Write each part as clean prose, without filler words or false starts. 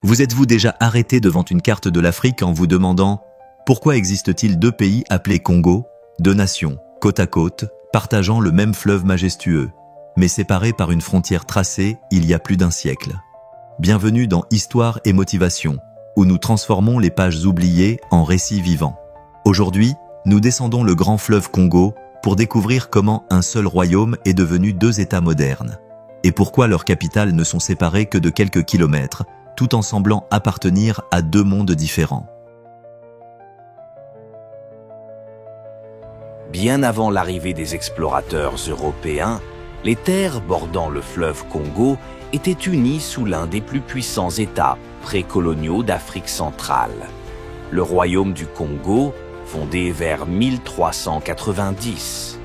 Vous êtes-vous déjà arrêté devant une carte de l'Afrique en vous demandant pourquoi existe-t-il deux pays appelés Congo, deux nations, côte à côte, partageant le même fleuve majestueux, mais séparés par une frontière tracée il y a plus d'un siècle? Bienvenue dans Histoire et Motivation, où nous transformons les pages oubliées en récits vivants. Aujourd'hui, nous descendons le grand fleuve Congo pour découvrir comment un seul royaume est devenu deux États modernes, et pourquoi leurs capitales ne sont séparées que de quelques kilomètres, tout en semblant appartenir à deux mondes différents. Bien avant l'arrivée des explorateurs européens, les terres bordant le fleuve Congo étaient unies sous l'un des plus puissants États précoloniaux d'Afrique centrale. Le royaume du Congo, fondé vers 1390.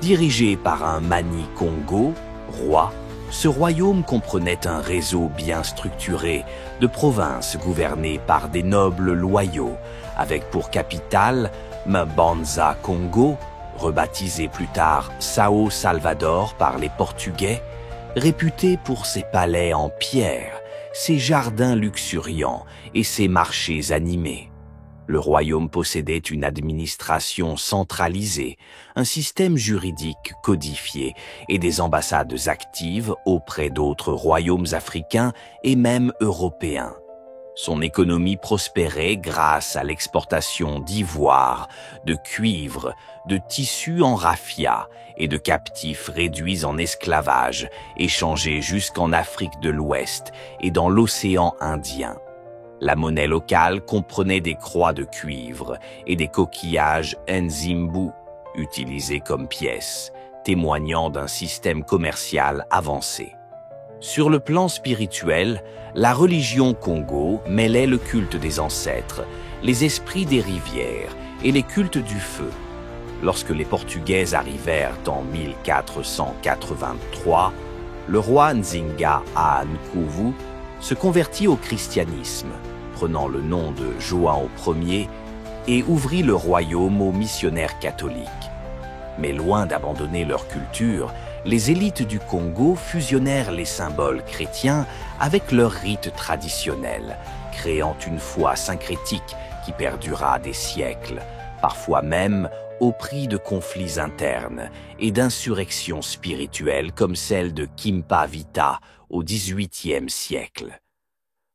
Dirigé par un Mani Congo, roi, ce royaume comprenait un réseau bien structuré de provinces gouvernées par des nobles loyaux, avec pour capitale Mbanza Congo, rebaptisé plus tard Sao Salvador par les Portugais, réputé pour ses palais en pierre, ses jardins luxuriants et ses marchés animés. Le royaume possédait une administration centralisée, un système juridique codifié et des ambassades actives auprès d'autres royaumes africains et même européens. Son économie prospérait grâce à l'exportation d'ivoire, de cuivre, de tissus en raffia et de captifs réduits en esclavage, échangés jusqu'en Afrique de l'Ouest et dans l'océan Indien. La monnaie locale comprenait des croix de cuivre et des coquillages nzimbu, utilisés comme pièces, témoignant d'un système commercial avancé. Sur le plan spirituel, la religion Congo mêlait le culte des ancêtres, les esprits des rivières et les cultes du feu. Lorsque les Portugais arrivèrent en 1483, le roi Nzinga Nkuvu se convertit au christianisme, prenant le nom de João Ier, et ouvrit le royaume aux missionnaires catholiques. Mais loin d'abandonner leur culture, les élites du Congo fusionnèrent les symboles chrétiens avec leurs rites traditionnels, créant une foi syncrétique qui perdura des siècles, parfois même au prix de conflits internes et d'insurrections spirituelles comme celle de Kimpa Vita au XVIIIe siècle.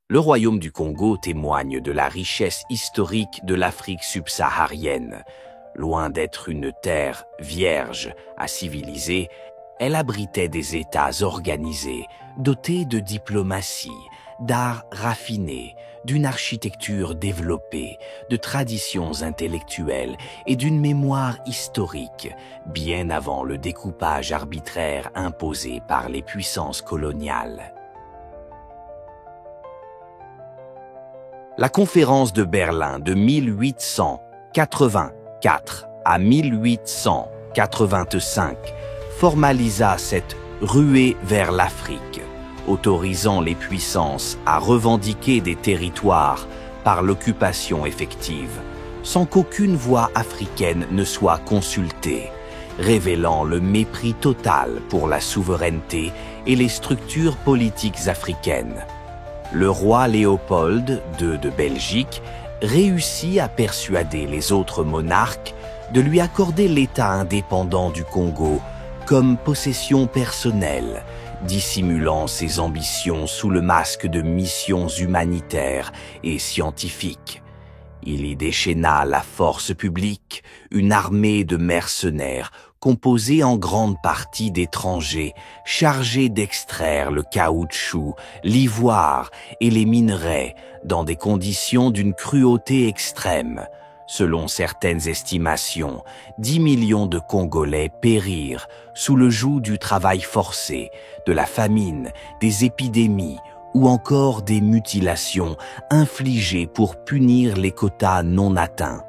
Le royaume du Congo témoigne de la richesse historique de l'Afrique subsaharienne. Loin d'être une terre vierge à civiliser, elle abritait des États organisés, dotés de diplomatie, d'art raffiné, d'une architecture développée, de traditions intellectuelles et d'une mémoire historique, bien avant le découpage arbitraire imposé par les puissances coloniales. La conférence de Berlin de 1884 à 1885 formalisa cette ruée vers l'Afrique, autorisant les puissances à revendiquer des territoires par l'occupation effective, sans qu'aucune voix africaine ne soit consultée, révélant le mépris total pour la souveraineté et les structures politiques africaines. Le roi Léopold II de Belgique réussit à persuader les autres monarques de lui accorder l'État indépendant du Congo comme possession personnelle, dissimulant ses ambitions sous le masque de missions humanitaires et scientifiques. Il y déchaîna la force publique, une armée de mercenaires composée en grande partie d'étrangers chargés d'extraire le caoutchouc, l'ivoire et les minerais dans des conditions d'une cruauté extrême. Selon certaines estimations, 10 millions de Congolais périrent sous le joug du travail forcé, de la famine, des épidémies ou encore des mutilations infligées pour punir les quotas non atteints.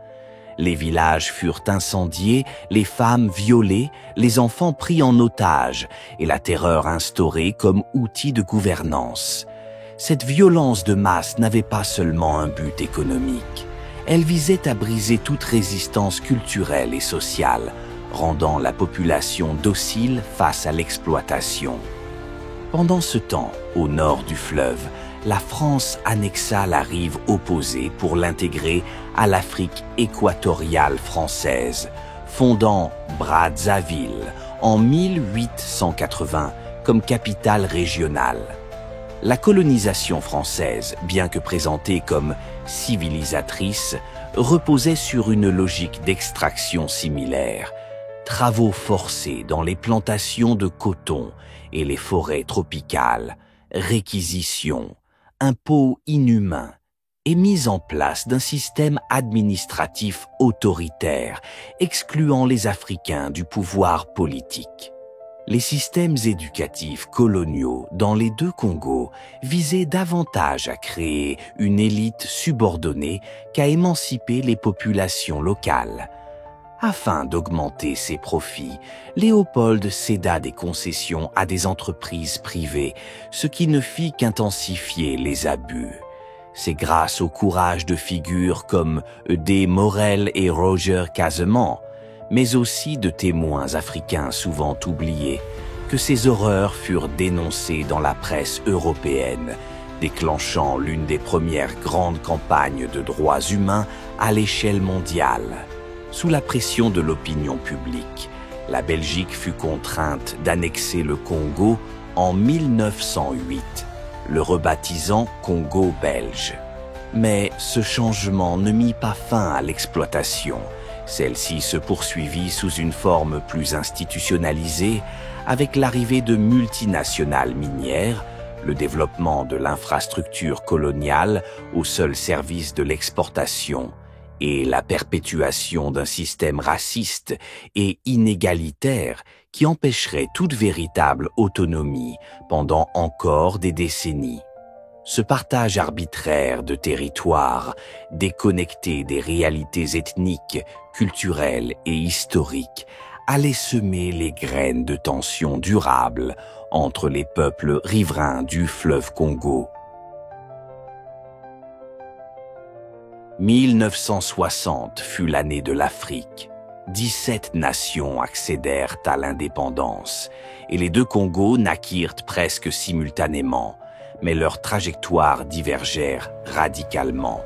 Les villages furent incendiés, les femmes violées, les enfants pris en otage et la terreur instaurée comme outil de gouvernance. Cette violence de masse n'avait pas seulement un but économique. Elle visait à briser toute résistance culturelle et sociale, rendant la population docile face à l'exploitation. Pendant ce temps, au nord du fleuve, la France annexa la rive opposée pour l'intégrer à l'Afrique équatoriale française, fondant Brazzaville en 1880 comme capitale régionale. La colonisation française, bien que présentée comme civilisatrice, reposait sur une logique d'extraction similaire. Travaux forcés dans les plantations de coton et les forêts tropicales, réquisitions, impôts inhumains et mise en place d'un système administratif autoritaire, excluant les Africains du pouvoir politique. Les systèmes éducatifs coloniaux dans les deux Congos visaient davantage à créer une élite subordonnée qu'à émanciper les populations locales. Afin d'augmenter ses profits, Léopold céda des concessions à des entreprises privées, ce qui ne fit qu'intensifier les abus. C'est grâce au courage de figures comme D. Morel et Roger Casemont, mais aussi de témoins africains souvent oubliés, que ces horreurs furent dénoncées dans la presse européenne, déclenchant l'une des premières grandes campagnes de droits humains à l'échelle mondiale. Sous la pression de l'opinion publique, la Belgique fut contrainte d'annexer le Congo en 1908, le rebaptisant Congo belge. Mais ce changement ne mit pas fin à l'exploitation. Celle-ci se poursuivit sous une forme plus institutionnalisée avec l'arrivée de multinationales minières, le développement de l'infrastructure coloniale au seul service de l'exportation et la perpétuation d'un système raciste et inégalitaire qui empêcherait toute véritable autonomie pendant encore des décennies. Ce partage arbitraire de territoires, déconnecté des réalités ethniques, culturelles et historiques, allait semer les graines de tensions durables entre les peuples riverains du fleuve Congo. 1960 fut l'année de l'Afrique. 17 nations accédèrent à l'indépendance et les deux Congos naquirent presque simultanément, mais leurs trajectoires divergèrent radicalement.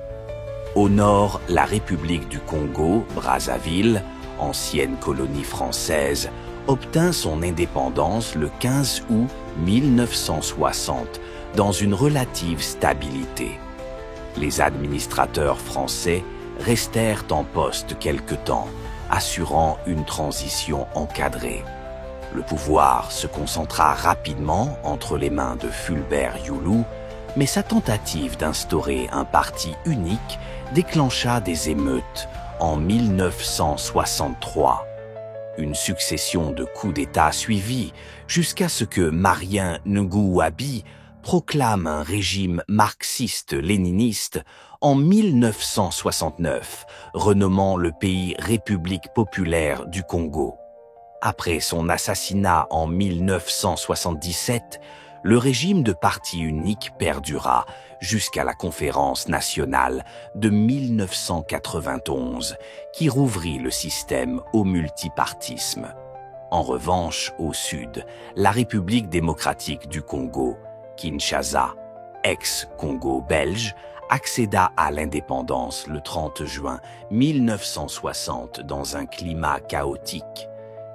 Au nord, la République du Congo, Brazzaville, ancienne colonie française, obtint son indépendance le 15 août 1960 dans une relative stabilité. Les administrateurs français restèrent en poste quelque temps, assurant une transition encadrée. Le pouvoir se concentra rapidement entre les mains de Fulbert Youlou, mais sa tentative d'instaurer un parti unique déclencha des émeutes en 1963. Une succession de coups d'État suivit jusqu'à ce que Marien Ngouabi proclame un régime marxiste-léniniste en 1969, renommant le pays République populaire du Congo. Après son assassinat en 1977, le régime de parti unique perdura jusqu'à la conférence nationale de 1991, qui rouvrit le système au multipartisme. En revanche, au sud, la République démocratique du Congo, Kinshasa, ex-Congo belge, accéda à l'indépendance le 30 juin 1960 dans un climat chaotique.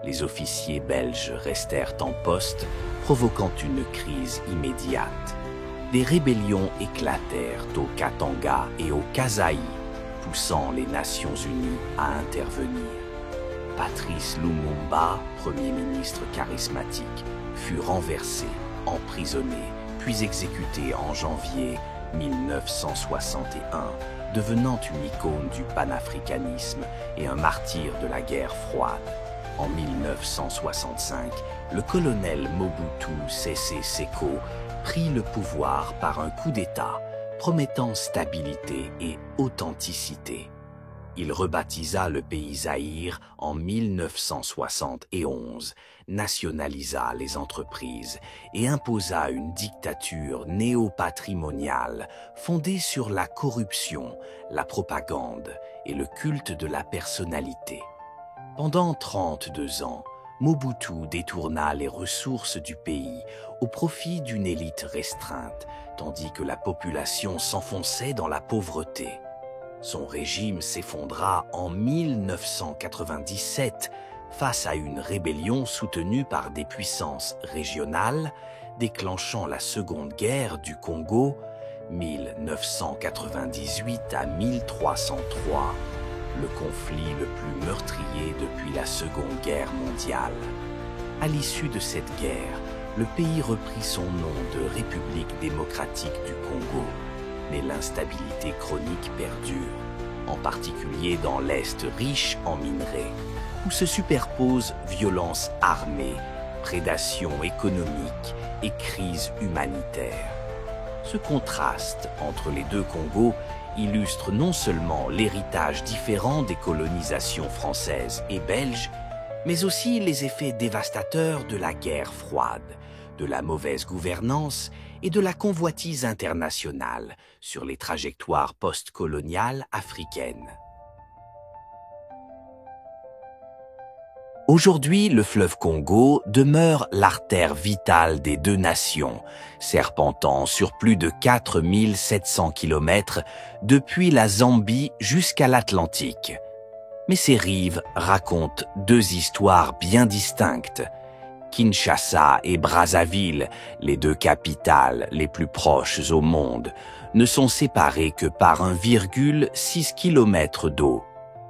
Les officiers belges restèrent en poste, provoquant une crise immédiate. Des rébellions éclatèrent au Katanga et au Kasaï, poussant les Nations Unies à intervenir. Patrice Lumumba, Premier ministre charismatique, fut renversé, emprisonné, puis exécuté en janvier 1961, devenant une icône du panafricanisme et un martyr de la guerre froide. En 1965, le colonel Mobutu Sese Seko prit le pouvoir par un coup d'État, promettant stabilité et authenticité. Il rebaptisa le pays Zaïre en 1971, nationalisa les entreprises et imposa une dictature néo-patrimoniale fondée sur la corruption, la propagande et le culte de la personnalité. Pendant 32 ans, Mobutu détourna les ressources du pays au profit d'une élite restreinte, tandis que la population s'enfonçait dans la pauvreté. Son régime s'effondra en 1997 face à une rébellion soutenue par des puissances régionales, déclenchant la Seconde Guerre du Congo, 1998 à 1303, le conflit le plus meurtrier depuis la Seconde Guerre mondiale. À l'issue de cette guerre, le pays reprit son nom de République démocratique du Congo, mais l'instabilité chronique perdure, en particulier dans l'Est riche en minerais, où se superposent violence armée, prédation économique et crise humanitaire. Ce contraste entre les deux Congos illustre non seulement l'héritage différent des colonisations françaises et belges, mais aussi les effets dévastateurs de la guerre froide, de la mauvaise gouvernance et de la convoitise internationale sur les trajectoires post-coloniales africaines. Aujourd'hui, le fleuve Congo demeure l'artère vitale des deux nations, serpentant sur plus de 4700 km depuis la Zambie jusqu'à l'Atlantique. Mais ses rives racontent deux histoires bien distinctes. Kinshasa et Brazzaville, les deux capitales les plus proches au monde, ne sont séparées que par 1,6 km d'eau.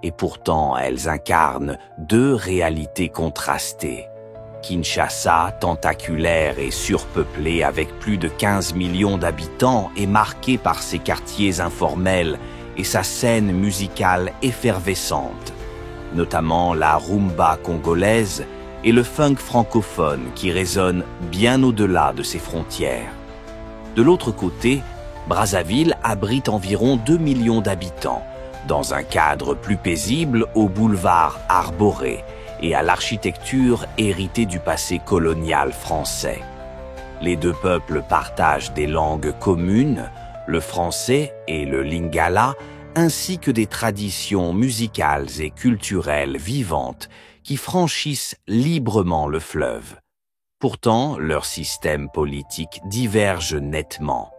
Et pourtant, elles incarnent deux réalités contrastées. Kinshasa, tentaculaire et surpeuplée avec plus de 15 millions d'habitants, est marquée par ses quartiers informels et sa scène musicale effervescente, notamment la rumba congolaise et le funk francophone qui résonne bien au-delà de ses frontières. De l'autre côté, Brazzaville abrite environ 2 millions d'habitants, dans un cadre plus paisible aux boulevards arborés et à l'architecture héritée du passé colonial français. Les deux peuples partagent des langues communes, le français et le lingala, ainsi que des traditions musicales et culturelles vivantes qui franchissent librement le fleuve. Pourtant, leurs systèmes politiques divergent nettement.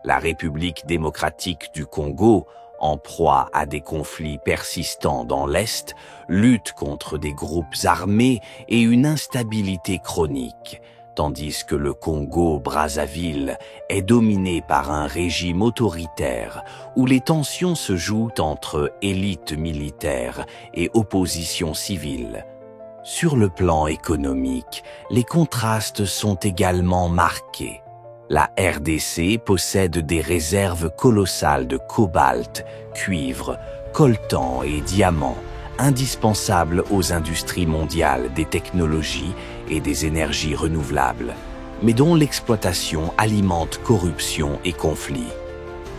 La République démocratique du Congo, en proie à des conflits persistants dans l'Est, lutte contre des groupes armés et une instabilité chronique, tandis que le Congo-Brazzaville est dominé par un régime autoritaire où les tensions se jouent entre élite militaire et opposition civile. Sur le plan économique, les contrastes sont également marqués. La RDC possède des réserves colossales de cobalt, cuivre, coltan et diamants, indispensables aux industries mondiales des technologies et des énergies renouvelables, mais dont l'exploitation alimente corruption et conflits.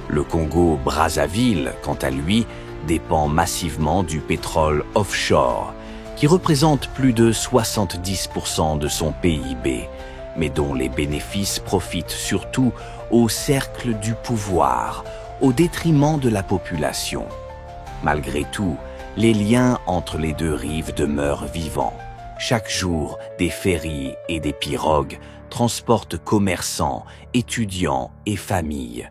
Le Congo-Brazzaville, quant à lui, dépend massivement du pétrole offshore, qui représente plus de 70% de son PIB, mais dont les bénéfices profitent surtout au cercle du pouvoir, au détriment de la population. Malgré tout, les liens entre les deux rives demeurent vivants. Chaque jour, des ferries et des pirogues transportent commerçants, étudiants et familles.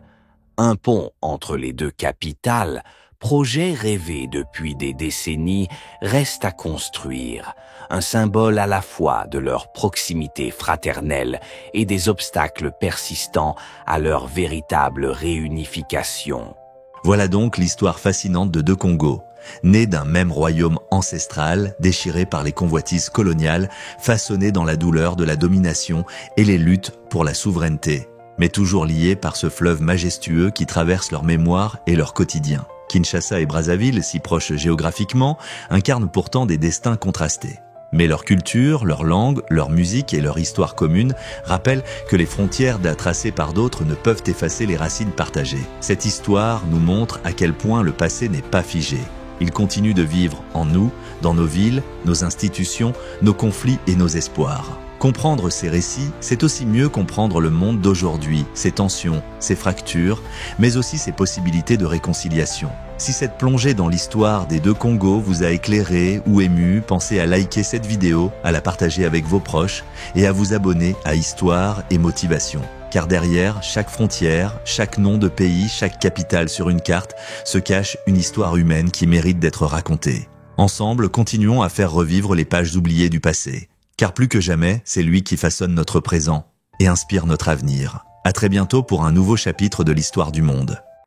Un pont entre les deux capitales, projet rêvé depuis des décennies, reste à construire, un symbole à la fois de leur proximité fraternelle et des obstacles persistants à leur véritable réunification. Voilà donc l'histoire fascinante de deux Congos, nés d'un même royaume ancestral, déchiré par les convoitises coloniales, façonnés dans la douleur de la domination et les luttes pour la souveraineté, mais toujours liés par ce fleuve majestueux qui traverse leur mémoire et leur quotidien. Kinshasa et Brazzaville, si proches géographiquement, incarnent pourtant des destins contrastés. Mais leur culture, leur langue, leur musique et leur histoire commune rappellent que les frontières tracées par d'autres ne peuvent effacer les racines partagées. Cette histoire nous montre à quel point le passé n'est pas figé. Il continue de vivre en nous, dans nos villes, nos institutions, nos conflits et nos espoirs. Comprendre ces récits, c'est aussi mieux comprendre le monde d'aujourd'hui, ses tensions, ses fractures, mais aussi ses possibilités de réconciliation. Si cette plongée dans l'histoire des deux Congos vous a éclairé ou ému, pensez à liker cette vidéo, à la partager avec vos proches et à vous abonner à Histoire et Motivation. Car derrière chaque frontière, chaque nom de pays, chaque capitale sur une carte, se cache une histoire humaine qui mérite d'être racontée. Ensemble, continuons à faire revivre les pages oubliées du passé. Car plus que jamais, c'est lui qui façonne notre présent et inspire notre avenir. À très bientôt pour un nouveau chapitre de l'histoire du monde.